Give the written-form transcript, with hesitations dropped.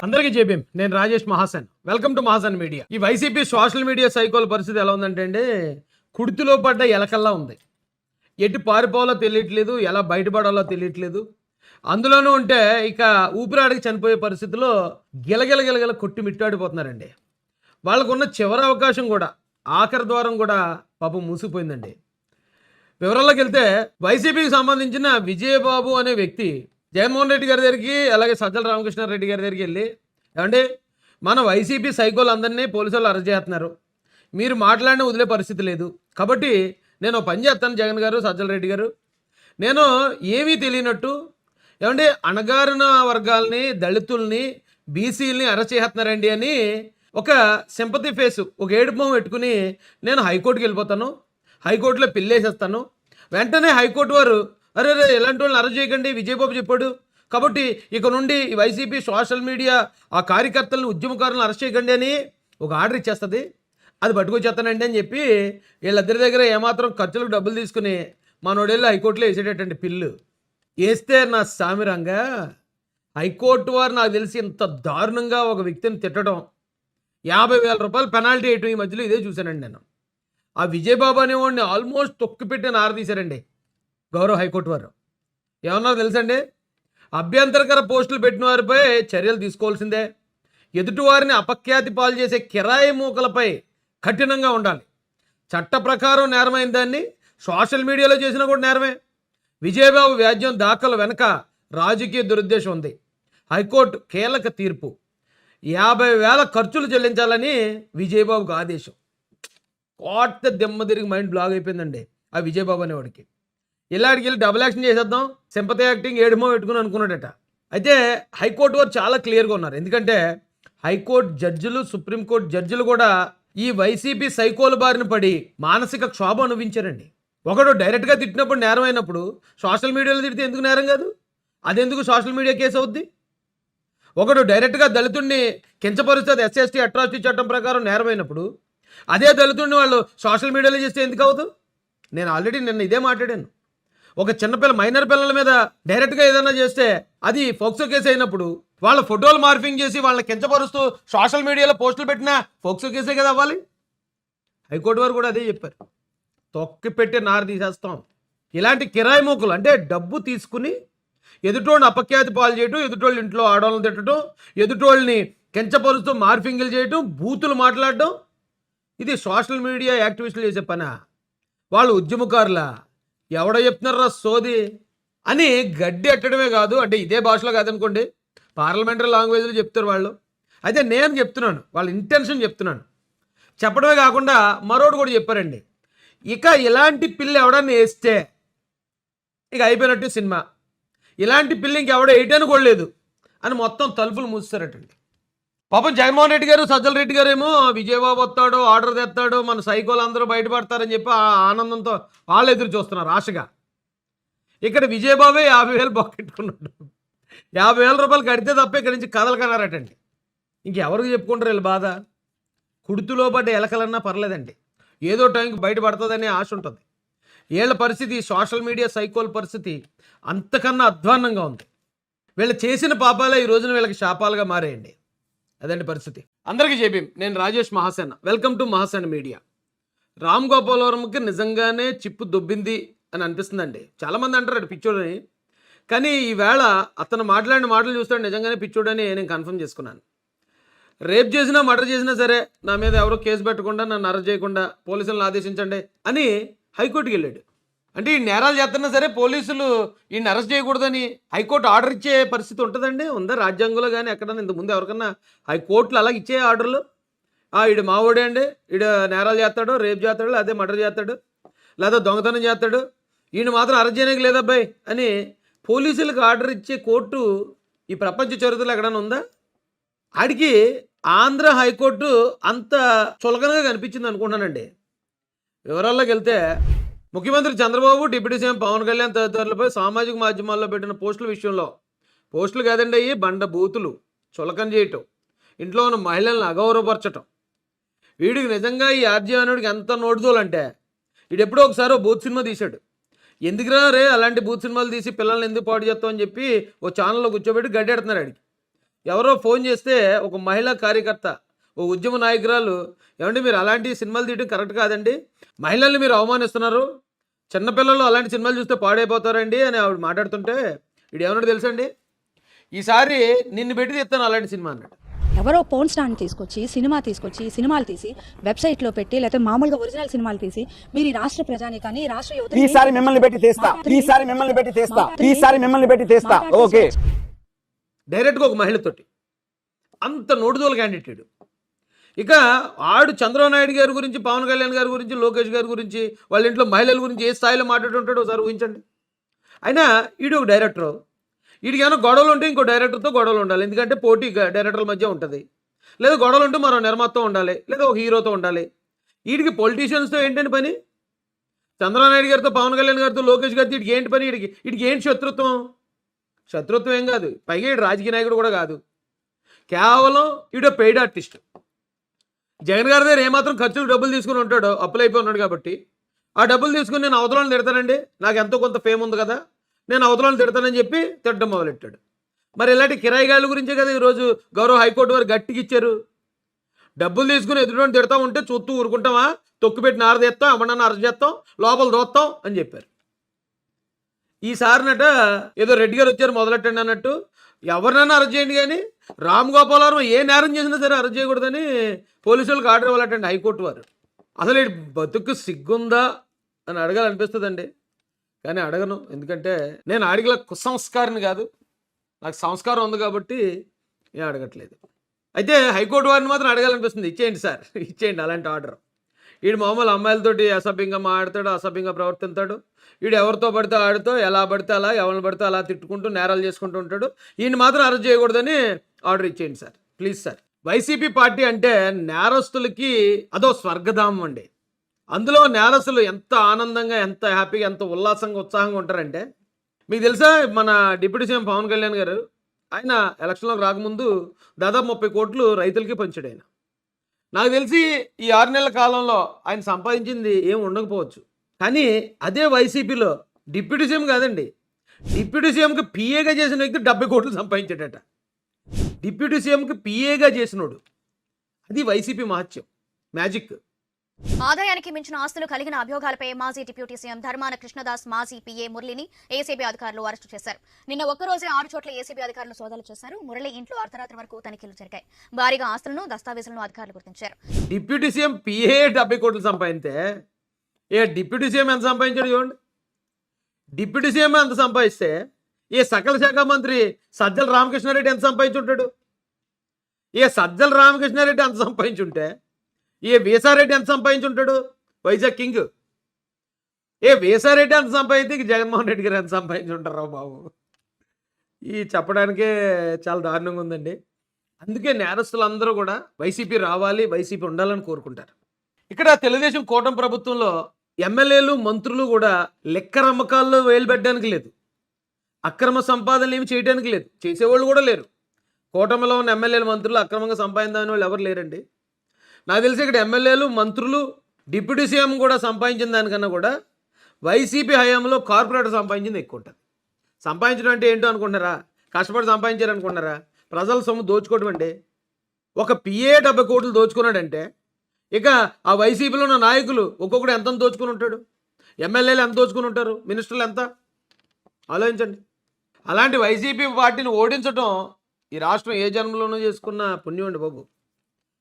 అందరికీ జేబీఎం. నేను Rajesh Mahasen. Welcome to Mahasen media. ఈ వైసీపీ సోషల్ మీడియా సైకోల పరిస్థితి ఎలా ఉందంటే అండి, కుడితిలో పడ్డ ఎలకల్లా ఉంది. ఎటు పారిపోవాలో తెలియట్లేదు, ఎలా బయటపడాలో తెలియట్లేదు. అందులోనూ ఉంటే ఇక ఊపిరాడికి చనిపోయే పరిస్థితిలో గిలగిల గిలగిల కొట్టి మిట్టాడిపోతున్నారండి. వాళ్ళకున్న చివరి అవకాశం కూడా, ఆఖరి ద్వారం కూడా పాపం మూసిపోయిందండి. వివరాల్లోకి వెళ్తే వైసీపీకి సంబంధించిన విజయబాబు అనే వ్యక్తి జగన్మోహన్ రెడ్డి గారి దగ్గరికి, అలాగే సజ్జల రామకృష్ణారెడ్డి గారి దగ్గరికి వెళ్ళి, ఏమండి మన వైసీపీ సైకోలు అందరినీ పోలీసులు అరెస్ట్ చేస్తున్నారు, మీరు మాట్లాడిన వదిలే పరిస్థితి లేదు, కాబట్టి నేను ఒక పని చేస్తాను జగన్ గారు, సజ్జల రెడ్డి గారు, నేను ఏమీ తెలియనట్టు ఏమండి అణగారిన వర్గాల్ని, దళితుల్ని, బీసీలని అరెస్ట్ చేస్తున్నారండి అని ఒక సింపతి ఫేసు, ఒక ఏడుపు మొహం పెట్టుకుని నేను హైకోర్టుకి వెళ్ళిపోతాను, హైకోర్టులో పిల్లేసేస్తాను. వెంటనే హైకోర్టు వారు అరే రే ఇలాంటి వాళ్ళని అరెస్ట్ చేయకండి, విజయబాబు చెప్పాడు, కాబట్టి ఇక నుండి వైసీపీ సోషల్ మీడియా ఆ కార్యకర్తలను, ఉద్యమకారులను అరెస్ట్ చేయకండి అని ఒక ఆర్డర్ ఇచ్చేస్తుంది. అది పట్టుకొచ్చేస్తానండి అని చెప్పి వీళ్ళిద్దరి దగ్గర ఏమాత్రం ఖర్చులకు డబ్బులు తీసుకుని మనోడేళ్ళు హైకోర్టులో వేసేటటువంటి పిల్లు వేస్తే నా సామిరంగా హైకోర్టు వారు నాకు తెలిసి ఇంత దారుణంగా ఒక వ్యక్తిని తిట్టడం, 50,000 రూపాయలు పెనాల్టీ వేయటం ఈ మధ్యలో ఇదే చూశానండి నేను. ఆ విజయబాబు అనేవాడిని ఆల్మోస్ట్ తొక్కిపెట్టి నారదీశారండి గౌరవ హైకోర్టు వారు. ఏమన్నా తెలుసండి, అభ్యంతరకర పోస్టులు పెట్టిన వారిపై చర్యలు తీసుకోవాల్సిందే, ఎదుటివారిని అపఖ్యాతి పాలు చేసే కిరాయి మూకలపై కఠినంగా ఉండాలి, చట్ట ప్రకారం నేరమైన దాన్ని సోషల్ మీడియాలో చేసినా కూడా నేరమే. విజయబాబు వ్యాజ్యం దాఖలు వెనక రాజకీయ దురుద్దేశం ఉంది. హైకోర్టు కీలక తీర్పు, 50,000 ఖర్చులు చెల్లించాలని విజయబాబుకు ఆదేశం. కోట దెమ్మ తిరిగి మైండ్ బ్లాక్ అయిపోయిందండి ఆ విజయబాబు అనేవాడికి. ఇలాంటికి వెళ్ళి డబుల్ యాక్షన్ చేసేద్దాం, సింపతి యాక్టింగ్ ఏడుమో పెట్టుకుని అనుకున్నాడట. అయితే హైకోర్టు వారు చాలా క్లియర్గా ఉన్నారు. ఎందుకంటే హైకోర్టు జడ్జిలు, సుప్రీంకోర్టు జడ్జిలు కూడా ఈ వైసీపీ సైకోల బారిన పడి మానసిక క్షోభ అనుభవించారండి. ఒకడు డైరెక్ట్గా తిట్టినప్పుడు నేరం అయినప్పుడు సోషల్ మీడియాలో తిడితే ఎందుకు నేరం కాదు? అదెందుకు సోషల్ మీడియా కేసు అవుద్ది? ఒకడు డైరెక్ట్గా దళితుడిని కించపరుస్తుంది ఎస్సీ అట్రాసిటీ చట్టం ప్రకారం నేరమైనప్పుడు అదే దళితుడిని వాళ్ళు సోషల్ మీడియాలో చేస్తే ఎందుకు అవ్వదు? నేను ఆల్రెడీ నిన్న ఇదే మాట్లాడాను. ఒక చిన్నపిల్ల, మైనర్ పిల్లల మీద డైరెక్ట్గా ఏదైనా చేస్తే అది ఫోక్సో కేసు అయినప్పుడు వాళ్ళ ఫోటోలు మార్ఫింగ్ చేసి వాళ్ళని కించపరుస్తూ సోషల్ మీడియాలో పోస్టులు పెట్టినా ఫోక్సో కేసే కదా అవ్వాలి. హైకోర్టు వారు కూడా అదే చెప్పారు, తొక్కి పెట్టి నార తీసేస్తాం. ఇలాంటి కిరాయి మూకలు అంటే డబ్బు తీసుకుని ఎదుటోళ్ళని అపఖ్యాతి పాలు చేయటం, ఎదుటోళ్ళ ఇంట్లో ఆడవాళ్ళని తిట్టడం, ఎదుటోళ్ళని కించపరుస్తూ మార్ఫింగ్లు చేయటం, బూతులు మాట్లాడటం, ఇది సోషల్ మీడియా యాక్టివిస్టులు చేసే పనా? వాళ్ళు ఉద్యమకారులా? ఎవడో చెప్తున్నారా సోది అని గడ్డి ఎట్టడమే కాదు, అంటే ఇదే భాషలో కాదనుకోండి, పార్లమెంటరీ లాంగ్వేజ్లో చెప్తారు వాళ్ళు. అయితే నేను చెప్తున్నాను, వాళ్ళ ఇంటెన్షన్ చెప్తున్నాను. చెప్పడమే కాకుండా మరోడు కూడా చెప్పారండి, ఇక ఇలాంటి పిల్ల ఎవడన్నా వేస్తే ఇక అయిపోయినట్టు సినిమా, ఇలాంటి పిల్ల ఇంకెవడో వేయటానికి కూడా లేదు అని మొత్తం తలుపులు మూస్తారటండి. పాపం జగన్మోహన్ రెడ్డి గారు, సజ్జల రెడ్డి గారు ఏమో విజయబాబు వస్తాడు, ఆర్డర్ తెస్తాడు, మన సైకోలు అందరూ బయటపడతారని చెప్పి ఆ ఆనందంతో వాళ్ళు ఎదురు చూస్తున్నారు ఆశగా. ఇక్కడ విజయబాబే 50,000 బొక్కెట్టుకున్నాడు. 50,000 రూపాయలు కడితే తప్ప ఇక్కడి నుంచి కదలకన్నారటండి. ఇంకెవరికి చెప్పుకుంటారు వీళ్ళు బాధ? కుడితిలో పడ్డ ఎలకలన్నా పర్లేదండి, ఏదో టైంకి బయటపడుతుందనే ఆశ ఉంటుంది. వీళ్ళ పరిస్థితి, సోషల్ మీడియా సైకోల్ పరిస్థితి అంతకన్నా అధ్వాన్నంగా ఉంది. వీళ్ళు చేసిన పాపాలే ఈ రోజున వీళ్ళకి శాపాలుగా మారేయండి. అదండి పరిస్థితి. అందరికీ జేబీఎం. నేను Rajesh Mahasena. Welcome to Mahasena media. Ram గోపాలవరంకి నిజంగానే చిప్పు దొబ్బింది అని అనిపిస్తుందండి. చాలామంది అంటారు అటు పిచ్చోడని, కానీ ఈవేళ అతను మాట్లాడిన మాటలు చూస్తాడు నిజంగానే పిచ్చోడని నేను కన్ఫర్మ్ చేసుకున్నాను. రేప్ చేసినా, మర్డర్ చేసినా సరే నా మీద ఎవరో కేసు పెట్టకుండా, నన్ను అరెస్ట్ చేయకుండా పోలీసులను ఆదేశించండి అని హైకోర్టుకి వెళ్ళాడు. అంటే ఈ నేరాలు చేస్తున్నా సరే పోలీసులు ఈయన అరెస్ట్ చేయకూడదని హైకోర్టు ఆర్డర్ ఇచ్చే పరిస్థితి ఉంటుందండి? ఉందా రాజ్యాంగంలో కానీ ఎక్కడన్నా ఇంతకుముందు ఎవరికన్నా హైకోర్టులు అలాగ ఇచ్చే ఆర్డర్లు? ఈడు మావోడే అండి, ఈడు నేరాలు చేస్తాడు, రేప్ చేస్తాడు, అదే మర్డర్ చేస్తాడు, లేదా దొంగతనం చేస్తాడు, ఈయన మాత్రం అరెస్ట్ చేయడానికి లేదబ్బాయి అని పోలీసులకు ఆర్డర్ ఇచ్చే కోర్టు ఈ ప్రపంచ చరిత్రలో ఎక్కడన్నా ఉందా? ఆడికి ఆంధ్ర హైకోర్టు అంత చులకనగా కనిపించింది అనుకుంటానండి. వివరాల్లోకి వెళ్తే ముఖ్యమంత్రి చంద్రబాబు, డిప్యూటీ సీఎం పవన్ కళ్యాణ్ తదితరులపై సామాజిక మాధ్యమాల్లో పెట్టిన పోస్టుల విషయంలో, పోస్టులు కాదండి అయ్యి, బండ బూతులు, చులకన చేయటం, ఇంట్లో ఉన్న మహిళలను అగౌరవపరచటం. వీడికి నిజంగా ఈ ఆర్జీవనుడికి ఎంత నోటుదోలంటే, వీడు ఎప్పుడో ఒకసారి బూత్ సినిమా తీశాడు. ఎందుకురా రే అలాంటి బూత్ సినిమాలు తీసి పిల్లల్ని ఎందుకు పాటు చేస్తావు అని చెప్పి ఓ ఛానల్లో కూర్చోబెట్టి గడ్డెడుతున్నారు ఆడికి. ఎవరో ఫోన్ చేస్తే ఒక మహిళా కార్యకర్త, ఓ ఉద్యమ నాయకురాలు, ఏమండి మీరు అలాంటి సినిమాలు తీయడం కరెక్ట్ కాదండి, మహిళల్ని మీరు అవమానిస్తున్నారు, చిన్నపిల్లలు అలాంటి సినిమాలు చూస్తే పాడైపోతారండి అని ఆవిడ మాట్లాడుతుంటే వీడు ఏమన్నాడు తెలుసండి, ఈసారి నిన్ను పెట్టి తీస్తాను అలాంటి సినిమా అన్నాడు. ఎవరో పోర్న్ స్టార్ని తీసుకొచ్చి సినిమాలు తీసి వెబ్సైట్లో పెట్టి లేకపోతే మామూలుగా ఒరిజినల్ సినిమాలు తీసి మీరు ఈ రాష్ట్ర ప్రజానికాన్ని రాష్ట్ర యువత ఈసారి మిమ్మల్ని పెట్టి తీస్తా ఓకే. డైరెక్ట్గా ఒక మహిళతోటి అంత నోటుదోల క్యాండిడేట్. ఇక ఆడు చంద్రబాబు నాయుడు గారి గురించి, పవన్ కళ్యాణ్ గారి గురించి, లోకేష్ గారి గురించి, వాళ్ళ ఇంట్లో మహిళల గురించి ఏ స్థాయిలో మాట్లాడుతుంటాడో ఒకసారి ఊహించండి. అయినా ఈడు ఒక డైరెక్టర్, వీడికి ఏమైనా గొడవలు ఉంటే ఇంకో డైరెక్టర్తో గొడవలు ఉండాలి, ఎందుకంటే పోటీ డైరెక్టర్ల మధ్య ఉంటుంది, లేదా గొడవలు ఉంటే మరో నిర్మాతతో ఉండాలి, లేదా ఒక హీరోతో ఉండాలి. వీడికి పొలిటీషియన్స్తో ఏంటంటే పని, చంద్రబాబు నాయుడు గారితో, పవన్ కళ్యాణ్ గారితో, లోకేష్ గారితో వీడికి ఏంటి పని, వీడికి ఏంటి శత్రుత్వం ఏం కాదు, పైగా వీడు రాజకీయ నాయకుడు కూడా కాదు, కేవలం వీడు పెయిడ్ ఆర్టిస్ట్. జగన్ గారి దగ్గర ఏమాత్రం ఖర్చులు డబ్బులు తీసుకుని ఉంటాడో, అప్పులు అయిపోయి ఉన్నాడు కాబట్టి ఆ డబ్బులు తీసుకుని నేను అవతలను తిడతానండి, నాకు ఎంతో కొంత ఫేమ్ ఉంది కదా, నేను అవతలను తిడతానని చెప్పి తిట్టడం మొదలెట్టాడు. మరి ఇలాంటి కిరాయిగాళ్ళ గురించే కదా ఈరోజు గౌరవ హైకోర్టు వారు గట్టికి ఇచ్చారు. డబ్బులు తీసుకుని ఎదుటి తిడతా ఉంటే చూస్తూ ఊరుకుంటామా, తొక్కు పెట్టి నారదేస్తాం, అమ్మనన్న అరెస్ట్ చేస్తాం, లోపల దోస్తాం అని చెప్పారు. ఈసారినట ఏదో రెడ్డి గారు వచ్చారు మొదలెట్టండి అన్నట్టు ఎవరినైనా అరెస్ట్ చేయండి, కానీ రామ్ గోపాలవరం ఏ నేరం చేసినా సరే అరెస్ట్ చేయకూడదని పోలీసులకు ఆర్డర్ ఇవ్వాలటండి హైకోర్టు వారు. అసలు ఈ బతుకు సిగ్గుందా అని అడగాలనిపిస్తుందండి, కానీ అడగను, ఎందుకంటే నేను అడిగల కుసంస్కారిని కాదు, నాకు సంస్కారం ఉంది కాబట్టి నేను అడగట్లేదు. అయితే హైకోర్టు వారిని మాత్రం అడగాలనిపిస్తుంది, ఇచ్చేయండి సార్, ఇచ్చేయండి అలాంటి ఆర్డర్. వీడు మామూలు అమ్మాయిలతోటి అసభ్యంగా మాట్లాడతాడు, అసభ్యంగా ప్రవర్తిస్తాడు, వీడు ఎవరితో పడితే ఆడితో ఎలా పడితే అలా, ఎవరిని పడితే అలా తిట్టుకుంటూ నేరాలు చేసుకుంటూ ఉంటాడు, ఈయన మాత్రం అరెస్ట్ చేయకూడదని ఆర్డర్ ఇచ్చేయండి sir, please sir. YCP party అంటే నేరస్తులకి అదో స్వర్గధామం అండి. అందులో నేరస్తులు ఎంత ఆనందంగా, ఎంత హ్యాపీగా, ఎంత ఉల్లాసంగా, ఉత్సాహంగా ఉంటారంటే, మీకు తెలుసా మన డిప్యూటీ సీఎం పవన్ కళ్యాణ్ గారు ఆయన ఎలక్షన్లోకి రాకముందు దాదాపు 30 కోట్లు రైతులకి పంచాడు ఆయన. నాకు తెలిసి ఈ 6 నెలల కాలంలో ఆయన సంపాదించింది ఏం ఉండకపోవచ్చు, కానీ అదే వైసీపీలో డిప్యూటీ సీఎం కాదండి, డిప్యూటీ సీఎంకి పిఏగా చేసిన వ్యక్తి 70 కోట్లు సంపాదించాడట. డిప్యూటీ సీఎంకి పిఏగా చేసినోడు, అది వైసీపీ మహత్యం, మ్యాజిక్. ఆదాయానికి మించిన ఆస్తులు కలిగిన అభియోగాలపై మాజీ డిప్యూటీ సీఎం ధర్మాన కృష్ణదాస్, మాజీ పీఏ మురళిని ఏసీబీ అధికారులు అరెస్టు చేశారు. నిన్న ఒక్కరోజే 6 చోట్ల ఏసీబీ అధికారులు సోదాలు చేశారు. మురళి ఇంట్లో అర్ధరాత్రి వరకు తనిఖీలు జరిగాయి. భారీగా ఆస్తులను, దస్తావేజులను అధికారులు గుర్తించారు. డిప్యూటీ సీఎం పిఏ 70 కోట్లు సంపాదింతే ఏ డిప్యూటీ సీఎం ఎంత సంపాదించాడు చూడండి. డిప్యూటీ సీఎం ఎంత సంపాదిస్తే ఏ సకల శాఖ మంత్రి సజ్జల రామకృష్ణారెడ్డి ఎంత సంపాదించుంటాడు, ఏ సజ్జల రామకృష్ణారెడ్డి ఎంత సంపాదించుంటే ఏ వీసారెడ్డి ఎంత సంపాదించుంటాడు, వైజాగ్ కింగ్. ఏ వీసారెడ్డి ఎంత సంపాదించి జగన్మోహన్ రెడ్డి గారు ఎంత సంపాదించుంటారు బాబు. ఈ చెప్పడానికే చాలా దారుణంగా ఉందండి. అందుకే నేరస్తులందరూ కూడా వైసీపీ రావాలి, వైసీపీ ఉండాలని కోరుకుంటారు. ఇక్కడ తెలుగుదేశం కూటమి ప్రభుత్వంలో ఎమ్మెల్యేలు, మంత్రులు కూడా లెక్కర అమ్మకాల్లో వేలు పెట్టడానికి లేదు, అక్రమ సంపాదనలు ఏమి చేయడానికి లేదు, చేసేవాళ్ళు కూడా లేరు. కూటమిలో ఉన్న ఎమ్మెల్యేలు, మంత్రులు అక్రమంగా సంపాదించిన వాళ్ళు ఎవరు లేరండి. నాకు తెలిసి ఇక్కడ ఎమ్మెల్యేలు, మంత్రులు, డిప్యూటీ సీఎం కూడా సంపాదించిన దానికన్నా కూడా వైసీపీ హయాంలో కార్పొరేటర్ సంపాదించింది ఎక్కువ ఉంటుంది. సంపాదించడం అంటే ఏంటో అనుకుంటున్నారా, కష్టపడి సంపాదించారు అనుకుంటున్నారా, ప్రజల సొమ్ము దోచుకోవడం అండి. ఒక పిఏ 70 కోట్లు దోచుకున్నాడంటే ఇక ఆ వైసీపీలో ఉన్న నాయకులు ఒక్కొక్కడు ఎంత దోచుకుని ఉంటాడు, ఎమ్మెల్యేలు ఎంత దోచుకుని ఉంటారు, మినిస్టర్లు ఎంత, ఆలోచించండి. అలాంటి వైసీపీ పార్టీని ఓడించడం ఈ రాష్ట్రం ఏ జన్మలోనూ చేసుకున్న పుణ్యం అండి బాబు.